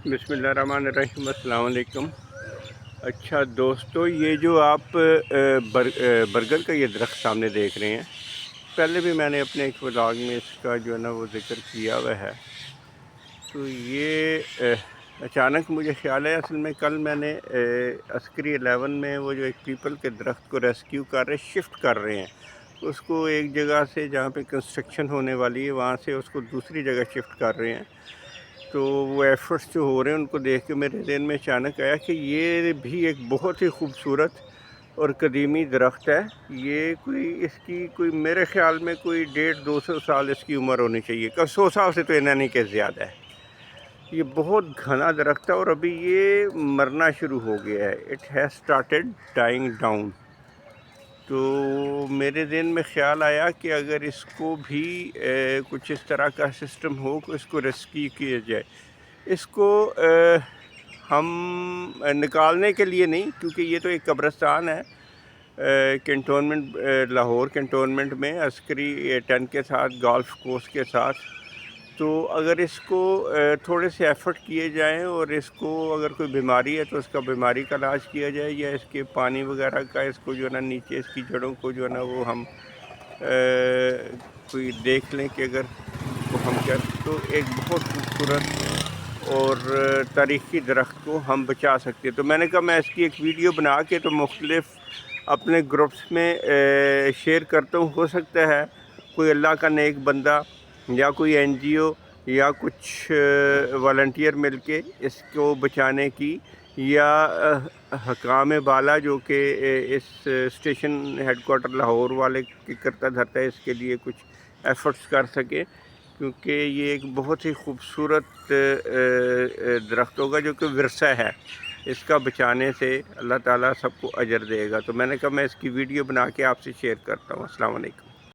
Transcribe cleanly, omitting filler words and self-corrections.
بسم اللہ الرحمن الرحیم، السلام علیکم۔ اچھا دوستو، یہ جو آپ برگل کا یہ درخت سامنے دیکھ رہے ہیں، پہلے بھی میں نے اپنے ایک ولاگ میں اس کا جو ہے نا وہ ذکر کیا ہوا ہے۔ تو یہ اچانک مجھے خیال ہے، اصل میں کل میں نے عسکری 11 میں وہ جو ایک پیپل کے درخت کو ریسکیو کر رہے شفٹ کر رہے ہیں، اس کو ایک جگہ سے جہاں پہ کنسٹرکشن ہونے والی ہے وہاں سے اس کو دوسری جگہ شفٹ کر رہے ہیں۔ تو وہ ایفرٹس جو ہو رہے ہیں ان کو دیکھ کے میرے ذہن میں اچانک آیا کہ یہ بھی ایک بہت ہی خوبصورت اور قدیمی درخت ہے۔ یہ اس کی کوئی میرے خیال میں کوئی 150-200 سال اس کی عمر ہونی چاہیے، 100 سال سے تو اتنا نہیں کہ زیادہ ہے۔ یہ بہت گھنا درخت ہے اور ابھی یہ مرنا شروع ہو گیا ہے۔ It has started dying down. تو میرے ذہن میں خیال آیا کہ اگر اس کو بھی کچھ اس طرح کا سسٹم ہو کہ اس کو ریسکیو کیا جائے، اس کو ہم نکالنے کے لیے نہیں، کیونکہ یہ تو ایک قبرستان ہے کنٹونمنٹ، لاہور کنٹونمنٹ میں عسکری 10 کے ساتھ، گولف کورس کے ساتھ۔ تو اگر اس کو تھوڑے سے ایفرٹ کیے جائیں اور اس کو اگر کوئی بیماری ہے تو اس کا بیماری کا علاج کیا جائے، یا اس کے پانی وغیرہ کا اس کو جو ہے نا نیچے اس کی جڑوں کو جو ہے نا وہ ہم کوئی دیکھ لیں کہ اگر اس کو ہم تو ایک بہت خوبصورت اور تاریخی درخت کو ہم بچا سکتے ہیں۔ تو میں نے کہا میں اس کی ایک ویڈیو بنا کے تو مختلف اپنے گروپس میں شیئر کرتا ہوں۔ ہو سکتا ہے کوئی اللہ کا نیک بندہ یا کوئی این جی او یا کچھ والنٹیئر مل کے اس کو بچانے کی، یا حکام بالا جو کہ اس اسٹیشن ہیڈ کوارٹر لاہور والے کی کرتا دھرتا ہے، اس کے لیے کچھ ایفرٹس کر سکے، کیونکہ یہ ایک بہت ہی خوبصورت درخت ہوگا جو کہ ورثہ ہے۔ اس کا بچانے سے اللہ تعالیٰ سب کو اجر دے گا۔ تو میں نے کہا میں اس کی ویڈیو بنا کے آپ سے شیئر کرتا ہوں۔ السلام علیکم۔